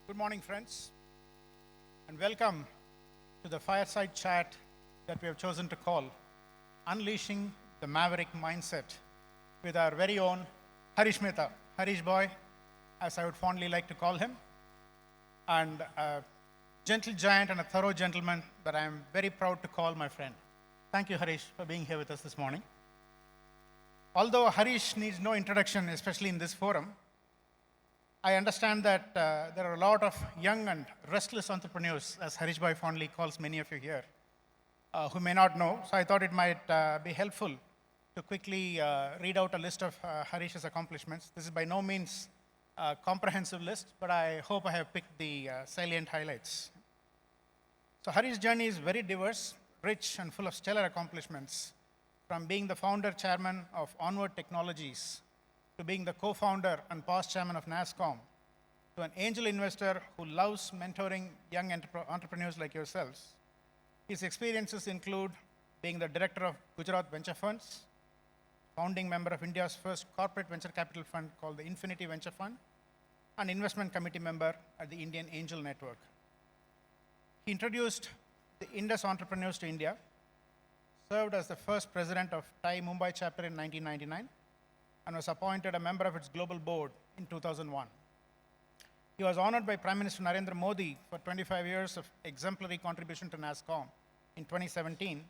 Good morning, friends, and welcome to the Fireside chat that we have chosen to call Unleashing the Maverick Mindset with our very own Harish Mehta, Harish Boy, as I would fondly like to call him, and a gentle giant and a thorough gentleman that I am very proud to call my friend. Thank you, Harish, for being here with us this morning. Although Harish needs no introduction, especially in this forum, I understand that there are a lot of young and restless entrepreneurs, as Harish Bhai fondly calls many of you here, who may not know. So I thought it might be helpful to quickly read out a list of Harish's accomplishments. This is by no means a comprehensive list, but I hope I have picked the salient highlights. So Harish's journey is very diverse, rich, and full of stellar accomplishments, from being the founder chairman of Onward Technologies to being the co-founder and past chairman of NASSCOM, to an angel investor who loves mentoring young entrepreneurs like yourselves. His experiences include being the director of Gujarat Venture Funds, founding member of India's first corporate venture capital fund called the Infinity Venture Fund, and investment committee member at the Indian Angel Network. He introduced the Indus entrepreneurs to India, served as the first president of Thai Mumbai chapter in 1999, and was appointed a member of its global board in 2001. He was honored by Prime Minister Narendra Modi for 25 years of exemplary contribution to NASSCOM in 2017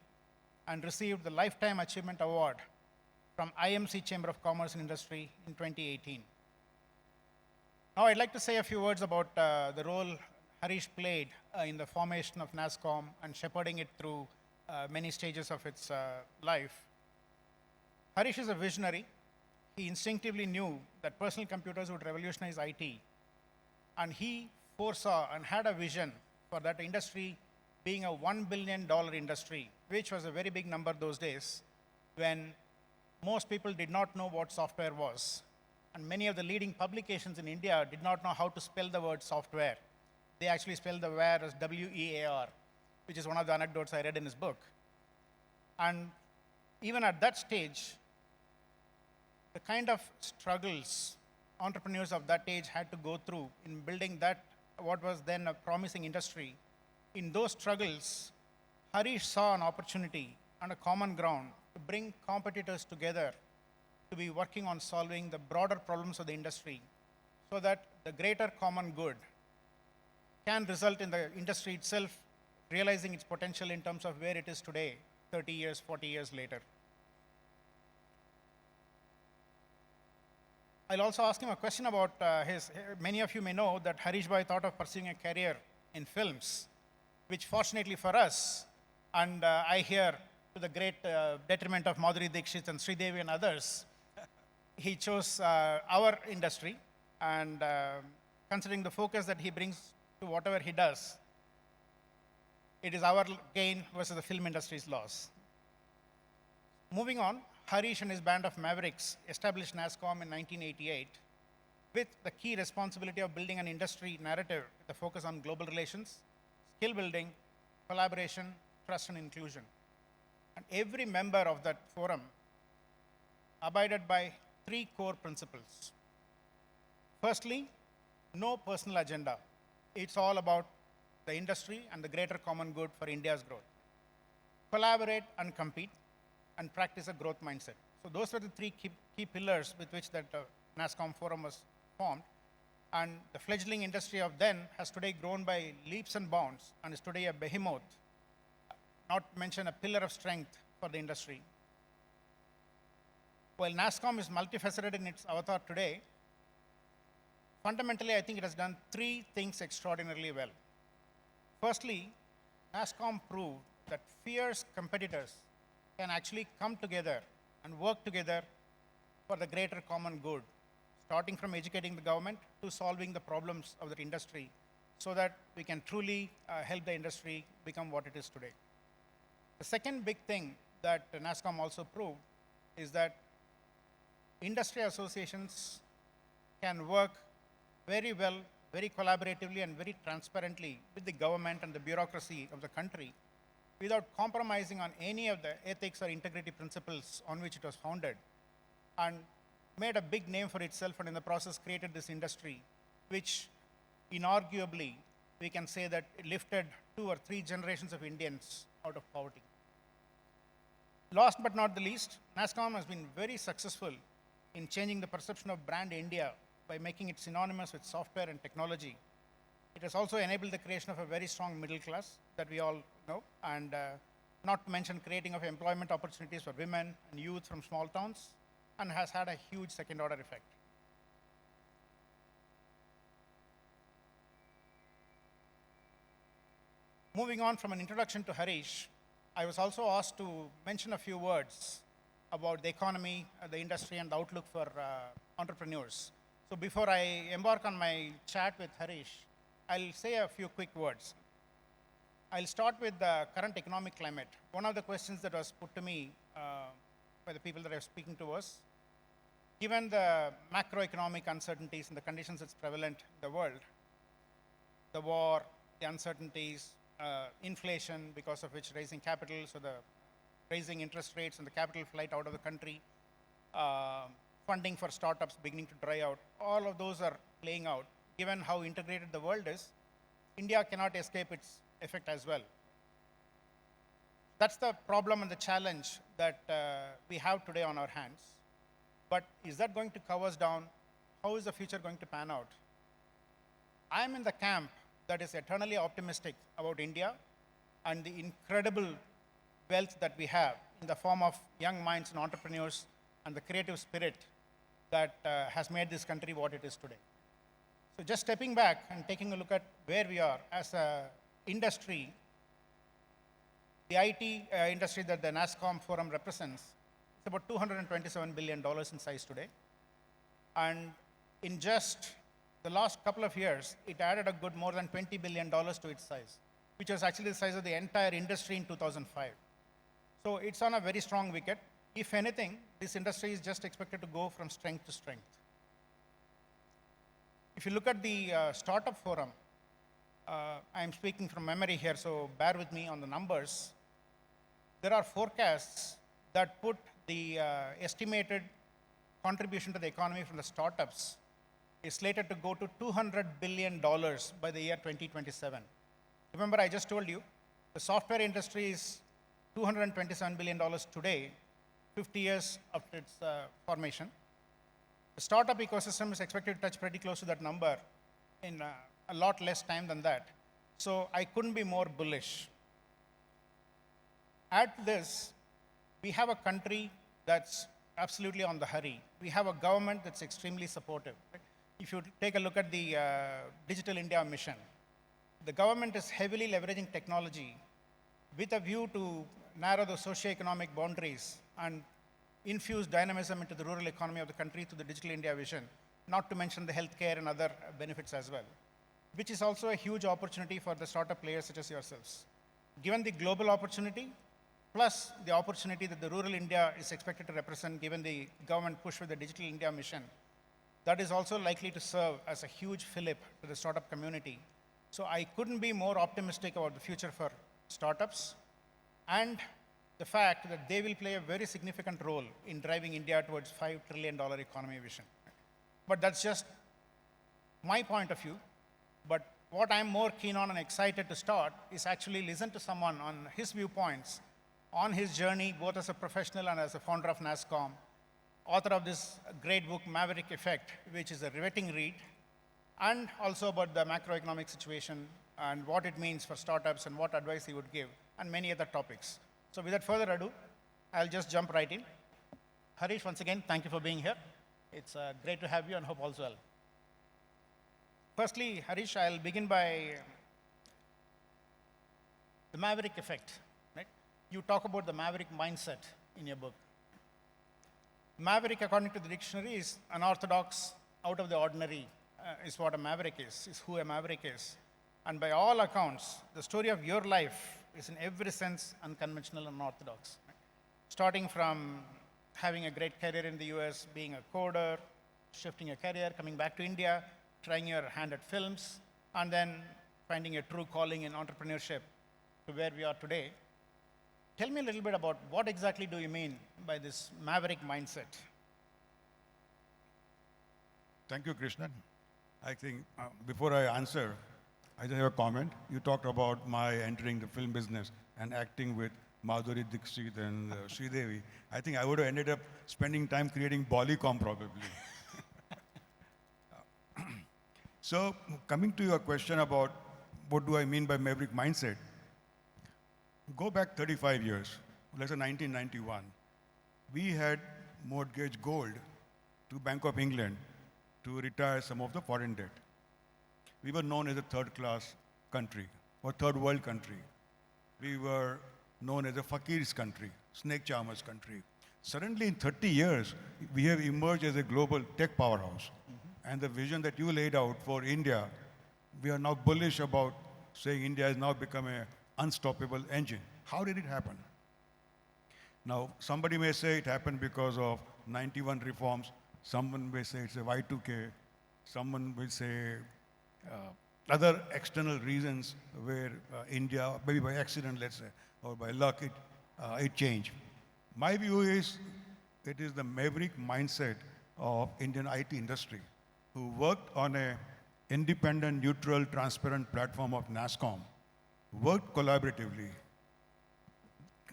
and received the Lifetime Achievement Award from IMC Chamber of Commerce and Industry in 2018. Now I'd like to say a few words about the role Harish played in the formation of NASSCOM and shepherding it through many stages of its life. Harish is a visionary. He instinctively knew that personal computers would revolutionize IT, and he foresaw and had a vision for that industry being a $1 billion industry, which was a very big number those days when most people did not know what software was. And many of the leading publications in India did not know how to spell the word software. They actually spelled the ware as W-E-A-R, which is one of the anecdotes I read in his book. And even at that stage, the kind of struggles entrepreneurs of that age had to go through in building that, what was then a promising industry, in those struggles, Harish saw an opportunity and a common ground to bring competitors together to be working on solving the broader problems of the industry so that the greater common good can result in the industry itself realizing its potential in terms of where it is today, 30 years, 40 years later. I'll also ask him a question about many of you may know that Harish Bhai thought of pursuing a career in films, which fortunately for us, and I hear to the great detriment of Madhuri Dixit and Sridevi and others, he chose our industry, and considering the focus that he brings to whatever he does, it is our gain versus the film industry's loss. Moving on, Harish and his band of Mavericks established NASSCOM in 1988 with the key responsibility of building an industry narrative with a focus on global relations, skill building, collaboration, trust, and inclusion. And every member of that forum abided by three core principles. Firstly, no personal agenda. It's all about the industry and the greater common good for India's growth. Collaborate and compete, and practice a growth mindset. So those were the three key pillars with which that NASSCOM forum was formed. And the fledgling industry of then has today grown by leaps and bounds and is today a behemoth, not to mention a pillar of strength for the industry. While NASSCOM is multifaceted in its avatar today, fundamentally I think it has done three things extraordinarily well. Firstly, NASSCOM proved that fierce competitors can actually come together and work together for the greater common good, starting from educating the government to solving the problems of the industry so that we can truly help the industry become what it is today. The second big thing that NASSCOM also proved is that industry associations can work very well, very collaboratively, and very transparently with the government and the bureaucracy of the country without compromising on any of the ethics or integrity principles on which it was founded, and made a big name for itself and in the process created this industry, which inarguably, we can say that it lifted 2 or 3 generations of Indians out of poverty. Last but not the least, NASSCOM has been very successful in changing the perception of brand India by making it synonymous with software and technology. It has also enabled the creation of a very strong middle class that we all know, and not to mention creating of employment opportunities for women and youth from small towns, and has had a huge second order effect. Moving on from an introduction to Harish, I was also asked to mention a few words about the economy, the industry, and the outlook for entrepreneurs. So before I embark on my chat with Harish, I'll say a few quick words. I'll start with the current economic climate. One of the questions that was put to me by the people that I was speaking to was, given the macroeconomic uncertainties and the conditions that's prevalent in the world, the war, the uncertainties, inflation, because of which raising capital, so the raising interest rates and the capital flight out of the country, funding for startups beginning to dry out, all of those are playing out. Given how integrated the world is, India cannot escape its effect as well. That's the problem and the challenge that we have today on our hands. But is that going to cover us down? How is the future going to pan out? I am in the camp that is eternally optimistic about India and the incredible wealth that we have in the form of young minds and entrepreneurs and the creative spirit that has made this country what it is today. So just stepping back and taking a look at where we are as an industry, the IT industry that the NASSCOM forum represents is about $227 billion in size today. And in just the last couple of years, it added a good more than $20 billion to its size, which was actually the size of the entire industry in 2005. So it's on a very strong wicket. If anything, this industry is just expected to go from strength to strength. If you look at the startup forum, I'm speaking from memory here, so bear with me on the numbers. There are forecasts that put the estimated contribution to the economy from the startups is slated to go to $200 billion by the year 2027. Remember, I just told you, the software industry is $227 billion today, 50 years after its formation. The startup ecosystem is expected to touch pretty close to that number in a lot less time than that. So I couldn't be more bullish. Add to this, we have a country that's absolutely on the hurry. We have a government that's extremely supportive. If you take a look at the Digital India mission, the government is heavily leveraging technology with a view to narrow the socio-economic boundaries and infuse dynamism into the rural economy of the country through the Digital India vision, not to mention the healthcare and other benefits as well, which is also a huge opportunity for the startup players such as yourselves. Given the global opportunity, plus the opportunity that the rural India is expected to represent given the government push with the Digital India mission, that is also likely to serve as a huge fillip to the startup community. So I couldn't be more optimistic about the future for startups and the fact that they will play a very significant role in driving India towards $5 trillion economy vision. But that's just my point of view. But what I'm more keen on and excited to start is actually listen to someone on his viewpoints on his journey, both as a professional and as a founder of NASSCOM, author of this great book, Maverick Effect, which is a riveting read, and also about the macroeconomic situation and what it means for startups and what advice he would give, and many other topics. So without further ado, I'll just jump right in. Harish, once again, thank you for being here. It's great to have you and hope all's well. Firstly, Harish, I'll begin by the Maverick Effect. Right? You talk about the Maverick mindset in your book. Maverick, according to the dictionary, is unorthodox, out of the ordinary, is what a maverick is who a maverick is. And by all accounts, the story of your life is in every sense unconventional and unorthodox. Right? Starting from having a great career in the US, being a coder, shifting your career, coming back to India, trying your hand at films, and then finding a true calling in entrepreneurship to where we are today. Tell me a little bit about what exactly do you mean by this maverick mindset? Thank you, Krishnan. I think before I answer, I just have a comment. You talked about my entering the film business and acting with Madhuri Dixit and Sridevi. I think I would have ended up spending time creating Bodycom probably. So coming to your question about what do I mean by Maverick mindset, go back 35 years, let's say 1991. We had mortgaged gold to Bank of England to retire some of the foreign debt. We were known as a third-class country or third world country. We were known as a fakir's country, snake charmer's country. Suddenly, in 30 years, we have emerged as a global tech powerhouse. And the vision that you laid out for India, we are now bullish about saying India has now become an unstoppable engine. How did it happen? Now, somebody may say it happened because of 91 reforms. Someone may say it's a Y2K. Someone will say other external reasons where India, maybe by accident, let's say, or by luck, it changed. My view is it is the maverick mindset of Indian IT industry who worked on a independent, neutral, transparent platform of NASSCOM, worked collaboratively,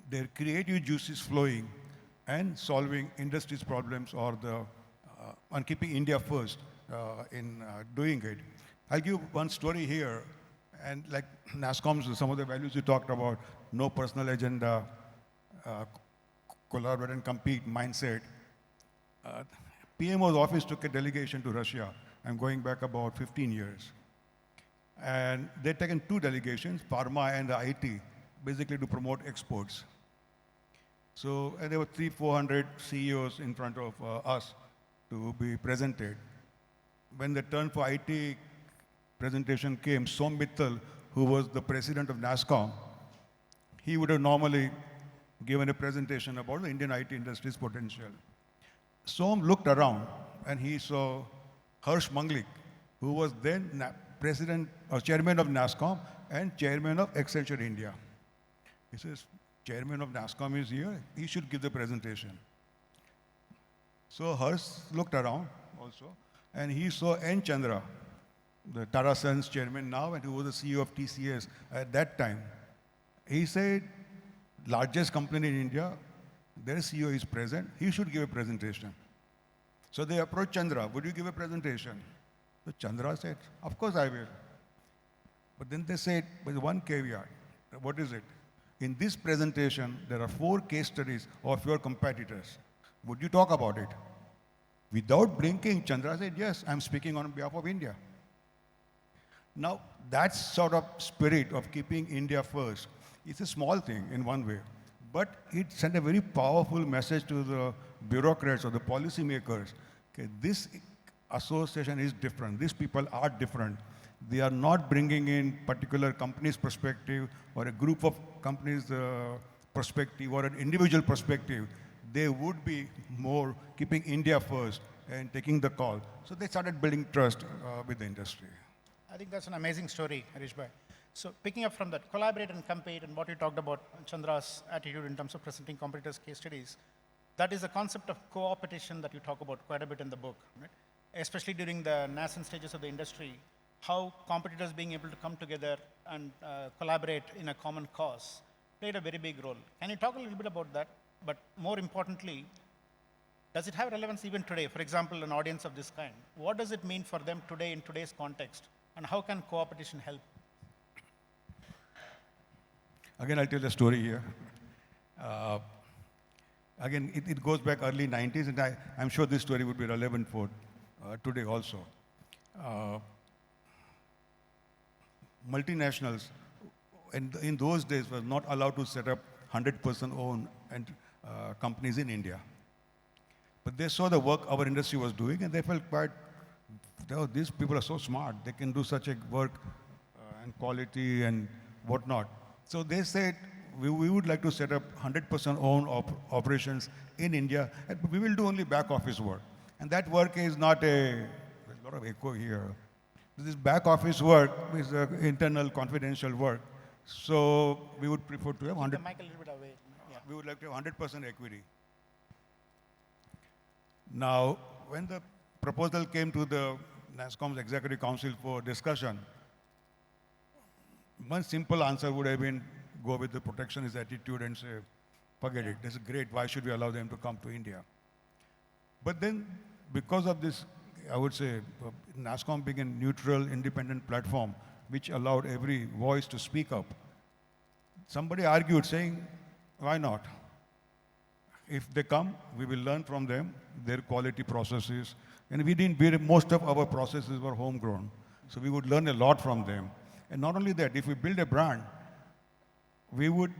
their creative juices flowing and solving industry's problems or on keeping India first in doing it. I'll give one story here, and like NASSCOM's, some of the values you talked about, no personal agenda, collaborate and compete mindset. PMO's office took a delegation to Russia. I'm going back about 15 years. And they'd taken two delegations, pharma and the IT, basically to promote exports. So, and there were 300-400 CEOs in front of us to be presented. When the turn for IT presentation came, Som Mittal, who was the president of NASSCOM, he would have normally given a presentation about the Indian IT industry's potential. Som looked around and he saw Harsh Manglik, who was then president or chairman of NASSCOM and chairman of Accenture India. He says, chairman of NASSCOM is here, he should give the presentation. So Harsh looked around also, and he saw N. Chandra, the Tata Sons chairman now, and who was the CEO of TCS at that time. He said, largest company in India, their CEO is present, he should give a presentation. So they approached Chandra, would you give a presentation? So Chandra said, of course I will. But then they said, with one caveat. What is it? In this presentation, there are 4 case studies of your competitors. Would you talk about it? Without blinking, Chandra said, yes, I'm speaking on behalf of India. Now, that sort of spirit of keeping India first is a small thing in one way, but it sent a very powerful message to the bureaucrats or the policymakers. Okay, this association is different. These people are different. They are not bringing in particular company's perspective or a group of companies' perspective or an individual perspective. They would be more keeping India first and taking the call. So they started building trust with the industry. I think that's an amazing story, Harish Bhai. So picking up from that, collaborate and compete, and what you talked about, Chandra's attitude in terms of presenting competitors' case studies, that is a concept of co-opetition that you talk about quite a bit in the book, right? Especially during the nascent stages of the industry, how competitors being able to come together and collaborate in a common cause played a very big role. Can you talk a little bit about that? But more importantly, does it have relevance even today? For example, an audience of this kind, what does it mean for them today in today's context? And how can co-opetition help? Again, I'll tell the story here. Again, it goes back early 90s, and I'm sure this story would be relevant for today also. Multinationals in those days were not allowed to set up 100% owned companies in India. But they saw the work our industry was doing, and they felt quite, oh, these people are so smart. They can do such a work and quality and whatnot. So they said, we would like to set up 100% owned operations in India, and we will do only back office work. And that work is not there's a lot of echo here. This back office work is internal confidential work. So we would prefer to have 100%. The mic a little bit away. Yeah. We would like to have 100% equity. Now, when the proposal came to the NASSCOM's Executive Council for discussion. One simple answer would have been go with the protectionist attitude and say, forget it, this is great, why should we allow them to come to India? But then, because of this, I would say, NASSCOM being a neutral, independent platform, which allowed every voice to speak up, somebody argued saying, why not? If they come, we will learn from them, their quality processes. And most of our processes were homegrown. So we would learn a lot from them. And not only that, if we build a brand, we would,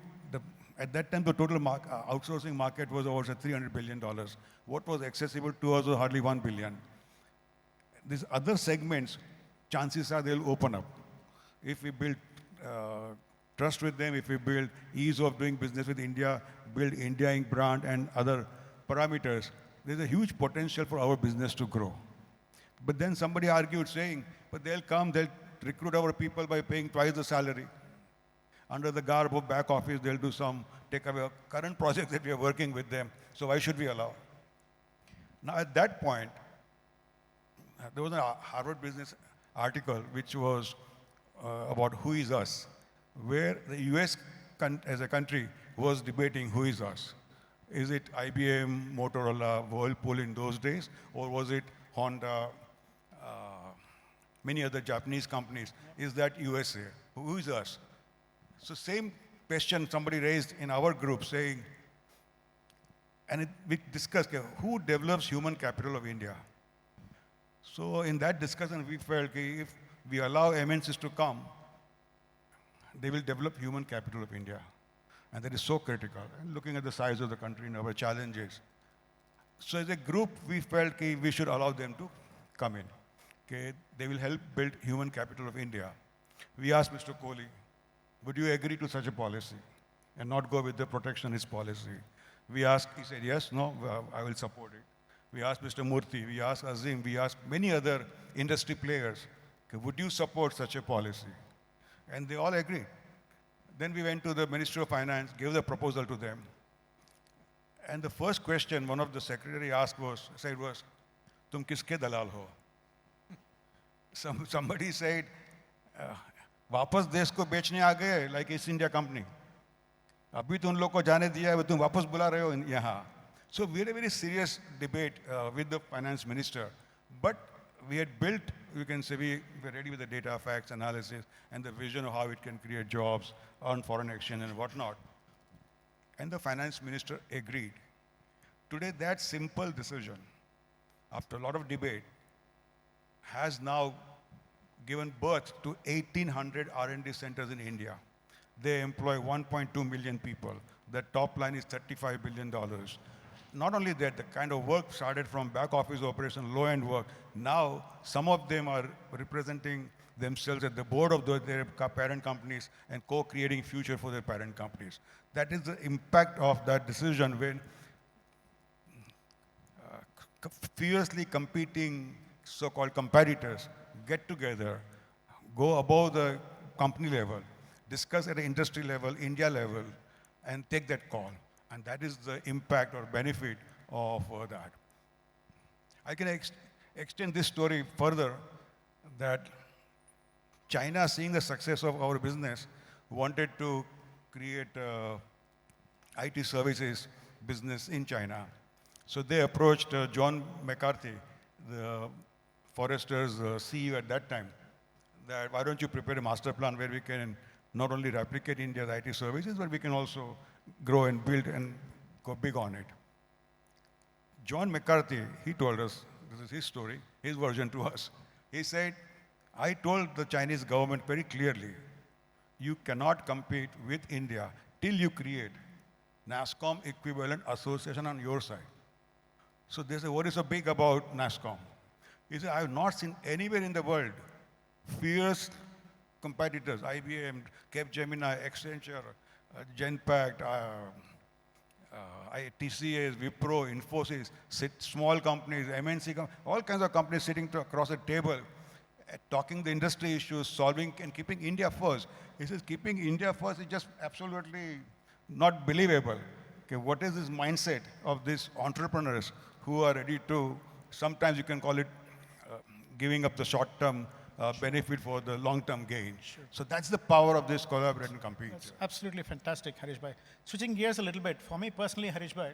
at that time, the total outsourcing market was over $300 billion. What was accessible to us was hardly $1 billion. These other segments, chances are they'll open up. If we build trust with them, if we build ease of doing business with India, build India Inc. brand and other parameters, there's a huge potential for our business to grow. But then somebody argued saying, but they'll come, they'll recruit our people by paying twice the salary. Under the garb of back office, they'll do take away current projects that we are working with them. So why should we allow? Now at that point, there was a Harvard Business article which was about who is us, where the US as a country was debating who is us. Is it IBM, Motorola, Whirlpool in those days, or was it Honda, many other Japanese companies? Is that USA? Who is us? So same question somebody raised in our group saying, and we discussed, who develops human capital of India? So in that discussion, we felt if we allow MNCs to come, they will develop human capital of India. And that is so critical. And looking at the size of the country and our challenges. So as a group, we felt we should allow them to come in. They will help build human capital of India. We asked Mr. Kohli, would you agree to such a policy and not go with the protectionist policy? We asked, he said, yes, no, I will support it. We asked Mr. Murthy, we asked Azim, we asked many other industry players, would you support such a policy? And they all agreed. Then we went to the Ministry of Finance, gave the proposal to them. And the first question one of the secretary asked was, "Tum kiske dalal ho?" Somebody said, "वापस देश को बेचने आ गए, like East India Company. अभी तो उन लोग को जाने दिया है, तुम वापस बुला रहे हो यहाँ." So we had a very serious debate with the finance minister. But we had built, you can say, we were ready with the data, facts, analysis, and the vision of how it can create jobs, earn foreign exchange, and whatnot. And the finance minister agreed. Today, that simple decision, after a lot of debate, has now given birth to 1,800 R&D centers in India. They employ 1.2 million people. The top line is $35 billion. Not only that, the kind of work started from back office operation, low-end work. Now, some of them are representing themselves at the board of their parent companies and co-creating future for their parent companies. That is the impact of that decision when fiercely competing so-called competitors get together, go above the company level, discuss at the industry level, India level, and take that call. And that is the impact or benefit of that. I can extend this story further that China, seeing the success of our business, wanted to create IT services business in China. So they approached John McCarthy, the Forrester's CEO at that time, that why don't you prepare a master plan where we can not only replicate India's IT services, but we can also grow and build and go big on it. John McCarthy, he told us, this is his story, his version to us. He said, I told the Chinese government very clearly, you cannot compete with India till you create NASSCOM equivalent association on your side. So they say, what is so big about NASSCOM? He said, I have not seen anywhere in the world fierce competitors, IBM, Capgemini, Accenture, Genpact, TCS, Wipro, Infosys, small companies, MNC, all kinds of companies sitting across the table, talking the industry issues, solving and keeping India first. He says keeping India first is just absolutely not believable. Okay, what is this mindset of these entrepreneurs who are ready to, sometimes you can call it giving up the short-term benefit for the long-term gain. So that's the power of this collaborate and compete. That's absolutely fantastic, Harish Bhai. Switching gears a little bit, for me personally, Harish Bhai,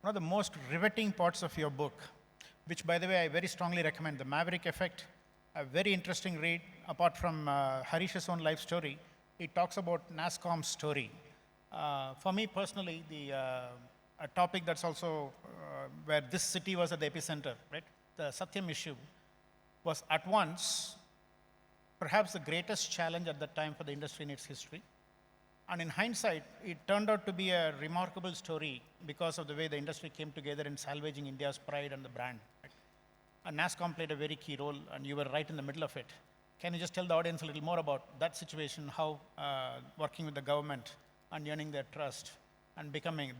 one of the most riveting parts of your book, which by the way I very strongly recommend, The Maverick Effect, a very interesting read. Apart from Harish's own life story, it talks about NASSCOM's story. For me personally, a topic that's also where this city was at the epicenter, right? The Satyam issue was at once perhaps the greatest challenge at that time for the industry in its history. And in hindsight, it turned out to be a remarkable story because of the way the industry came together in salvaging India's pride and the brand. Right? And NASSCOM played a very key role, and you were right in the middle of it. Can you just tell the audience a little more about that situation, how working with the government and earning their trust and becoming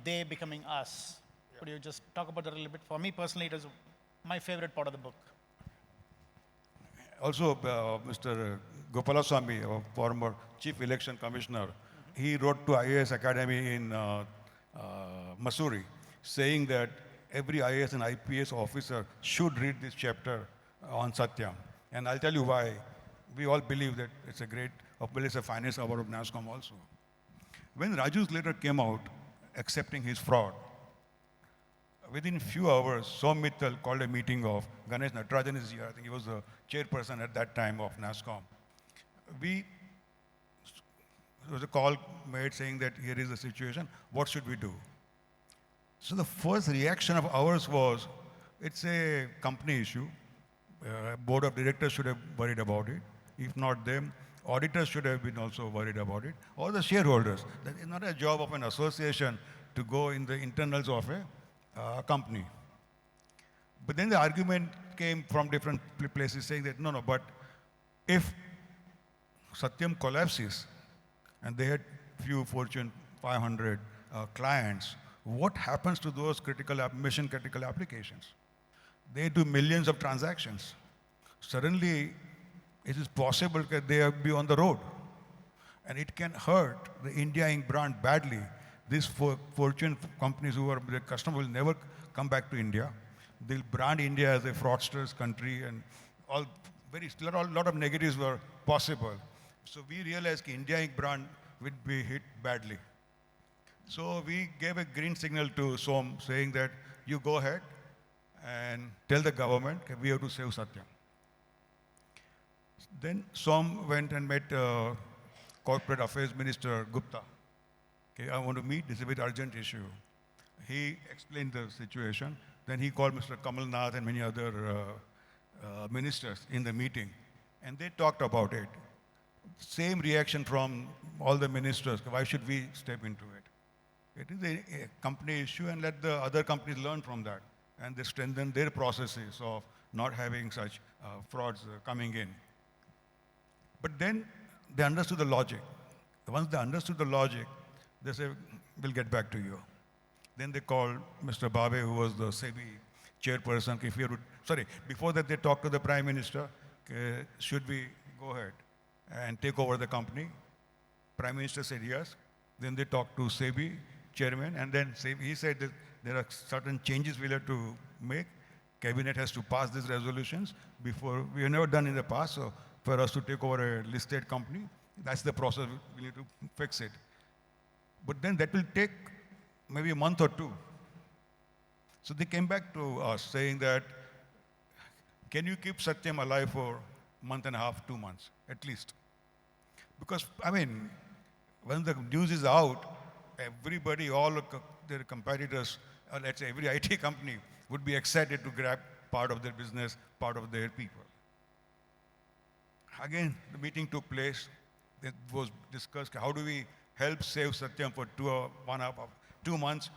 us? Yeah. Could you just talk about that a little bit? For me personally, it is my favorite part of the book. Also, Mr. Gopalaswamy, our former Chief Election Commissioner, he wrote to IAS Academy in Missouri, saying that every IAS and IPS officer should read this chapter on Satyam. And I'll tell you why. We all believe that it's a great, it's a finest hour of NASSCOM also. When Raju's letter came out accepting his fraud, within few hours, Som Mittal called a meeting of Ganesh Natarajan is here. I think he was the chairperson at that time of NASSCOM. There was a call made saying that here is the situation, what should we do? So the first reaction of ours was, it's a company issue. Board of directors should have worried about it. If not them, auditors should have been also worried about it, or the shareholders. That is not a job of an association to go in the internals of a company. But then the argument came from different places saying that, no, but if Satyam collapses, and they had few Fortune 500 clients, what happens to those mission critical applications? They do millions of transactions. Suddenly, it is possible that they will be on the road. And it can hurt the India Inc. brand badly. These Fortune companies who are the customer will never come back to India. They'll brand India as a fraudsters country, and a lot of negatives were possible. So we realized that India Inc. brand would be hit badly. So we gave a green signal to Som saying that you go ahead and tell the government that we have to save Satyam. Then Som went and met Corporate Affairs Minister Gupta. Okay, I want to meet, this is a very urgent issue. He explained the situation. Then he called Mr. Kamal Nath and many other ministers in the meeting. And they talked about it. Same reaction from all the ministers. Why should we step into it? It is a company issue, and let the other companies learn from that. And they strengthen their processes of not having such frauds coming in. But then they understood the logic. Once they understood the logic, they said, we'll get back to you. Then they called Mr. Babe, who was the SEBI chairperson. Before that they talked to the Prime Minister, should we go ahead and take over the company? Prime Minister said yes. Then they talked to SEBI chairman, and then he said that there are certain changes we'll have to make. Cabinet has to pass these resolutions before, we have never done in the past, so for us to take over a listed company, that's the process, we need to fix it. But then that will take maybe a month or two. So they came back to us saying that, can you keep Satyam alive for a month and a half, 2 months, at least? Because, when the news is out, everybody, all their competitors, let's say every IT company, would be excited to grab part of their business, part of their people. Again, the meeting took place. It was discussed, how do we help save Satyam for 2 months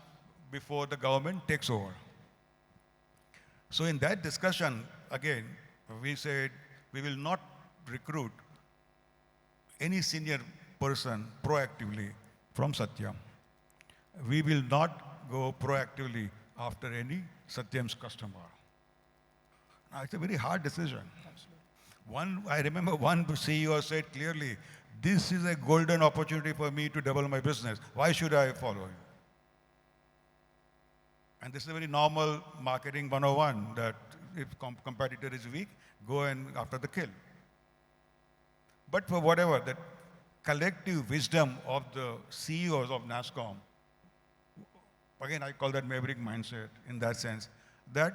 before the government takes over? So in that discussion, again, we said we will not recruit any senior person proactively from Satyam. We will not go proactively after any Satyam's customer. Now, it's a very hard decision. I remember one CEO said clearly, this is a golden opportunity for me to double my business. Why should I follow you? And this is a very normal marketing 101 that if competitor is weak, go and after the kill. But for whatever, that collective wisdom of the CEOs of NASCOM, again, I call that Maverick mindset in that sense, that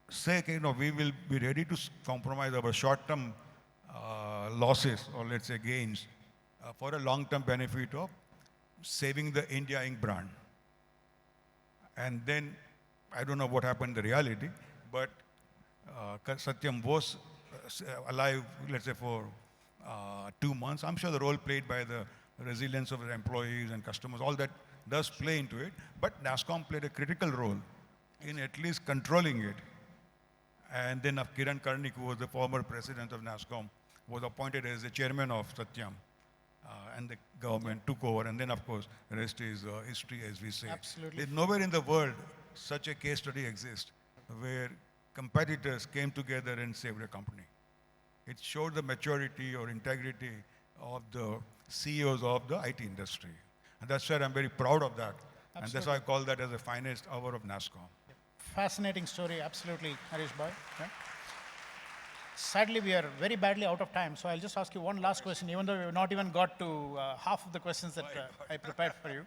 say, okay, we will be ready to compromise our short-term losses or let's say gains for a long-term benefit of saving the India Inc. brand. And then, I don't know what happened in the reality, but Satyam was alive, let's say, for 2 months. I'm sure the role played by the resilience of the employees and customers, all that does play into it. But NASCOM played a critical role in at least controlling it. And then Kiran Karnik, who was the former president of NASCOM, was appointed as the chairman of Satyam. And the government took over. And then, of course, the rest is history, as we say. Absolutely. There's nowhere in the world such a case study exists where competitors came together and saved a company. It showed the maturity or integrity of the CEOs of the IT industry. And that's why I'm very proud of that. Absolutely. And that's why I call that as the finest hour of NASCOM. Fascinating story, absolutely, Harish Bhai. Yeah. Sadly, we are very badly out of time, so I'll just ask you one last question, even though we've not even got to half of the questions that I prepared for you.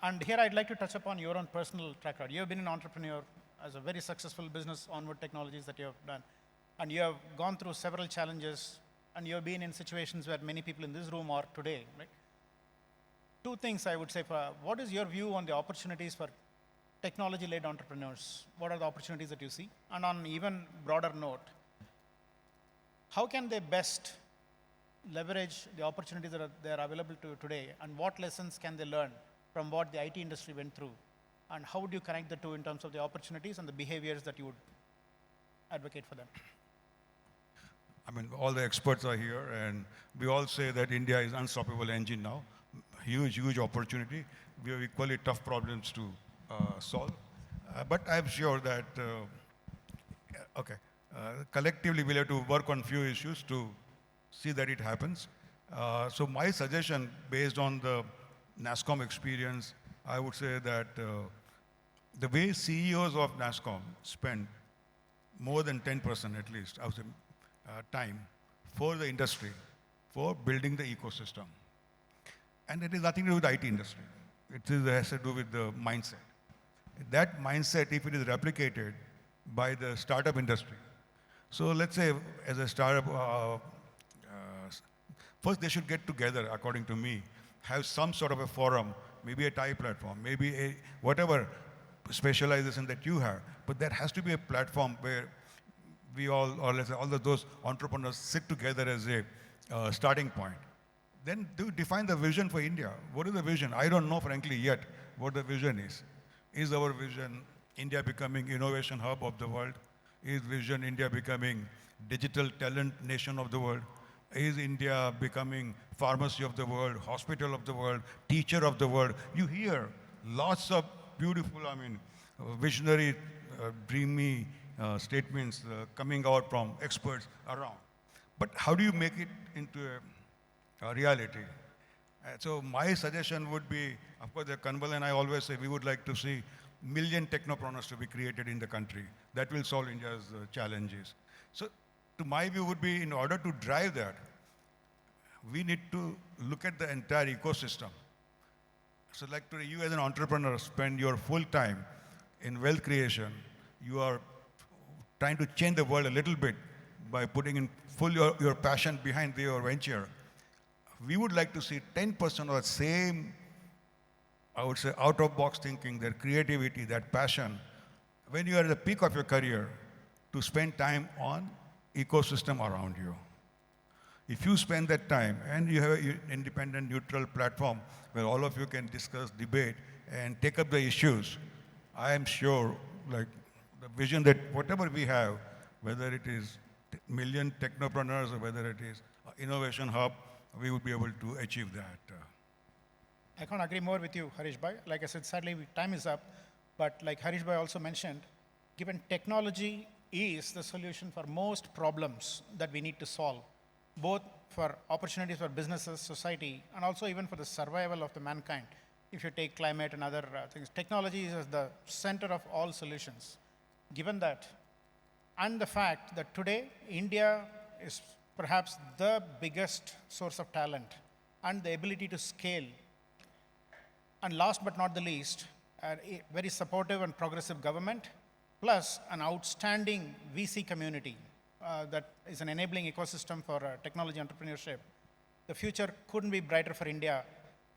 And here I'd like to touch upon your own personal track record. You've been an entrepreneur as a very successful business, Onward Technologies, that you have done. And you have gone through several challenges, and you've been in situations where many people in this room are today, right? Two things I would say. What is your view on the opportunities for technology-led entrepreneurs? What are the opportunities that you see? And on even broader note, how can they best leverage the opportunities that are available to today, and what lessons can they learn from what the IT industry went through? And how would you connect the two in terms of the opportunities and the behaviors that you would advocate for them? I mean, all the experts are here, and we all say that India is unstoppable engine now. Huge, huge opportunity. We have equally tough problems to solve. But I'm sure that, collectively we'll have to work on few issues to see that it happens. So my suggestion, based on the NASCOM experience, I would say that the way CEOs of NASCOM spend more than 10% at least, I would say, time for the industry, for building the ecosystem. And it has nothing to do with the IT industry. It has to do with the mindset. That mindset, if it is replicated by the startup industry. So let's say as a startup, first they should get together, according to me, have some sort of a forum, maybe a TIE platform, maybe a whatever specialization that you have. But there has to be a platform where we all, or let's say all of those entrepreneurs sit together as a starting point. Then do define the vision for India. What is the vision? I don't know, frankly, yet what the vision is. Is our vision India becoming innovation hub of the world? Is vision India becoming digital talent nation of the world? Is India becoming pharmacy of the world, hospital of the world, teacher of the world? You hear lots of beautiful, visionary, dreamy statements coming out from experts around. But how do you make it into a reality? So my suggestion would be, of course, Kanwal and I always say we would like to see million technopreneurs to be created in the country. That will solve India's challenges. So to my view would be, in order to drive that, we need to look at the entire ecosystem. So like today, you as an entrepreneur spend your full time in wealth creation. You are trying to change the world a little bit by putting in full your passion behind your venture. We would like to see 10% of that same, I would say, out-of-box thinking, that creativity, that passion, when you are at the peak of your career, to spend time on ecosystem around you. If you spend that time and you have an independent, neutral platform where all of you can discuss, debate, and take up the issues, I am sure, like the vision that whatever we have, whether it is million technopreneurs or whether it is innovation hub, we would be able to achieve that. I can't agree more with you, Harish Bhai. Like I said, sadly, time is up. But like Harish Bhai also mentioned, given technology is the solution for most problems that we need to solve, both for opportunities for businesses, society, and also even for the survival of the mankind. If you take climate and other things, technology is at the center of all solutions. Given that, and the fact that today India is perhaps the biggest source of talent and the ability to scale. And last but not the least, a very supportive and progressive government, plus an outstanding VC community that is an enabling ecosystem for technology entrepreneurship. The future couldn't be brighter for India,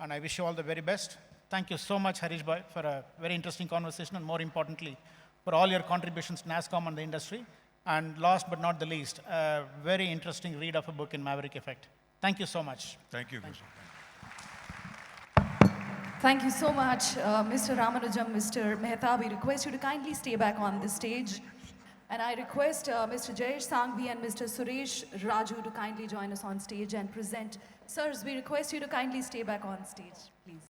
and I wish you all the very best. Thank you so much, Harish Bhai, for a very interesting conversation, and more importantly, for all your contributions to NASSCOM and the industry. And last but not the least, a very interesting read of a book in Maverick Effect. Thank you so much. Thank you. Thank you so much, Mr. Ramanujam, Mr. Mehta. We request you to kindly stay back on the stage. And I request Mr. Jayesh Sanghvi and Mr. Suresh Raju to kindly join us on stage and present. Sirs, we request you to kindly stay back on stage, please.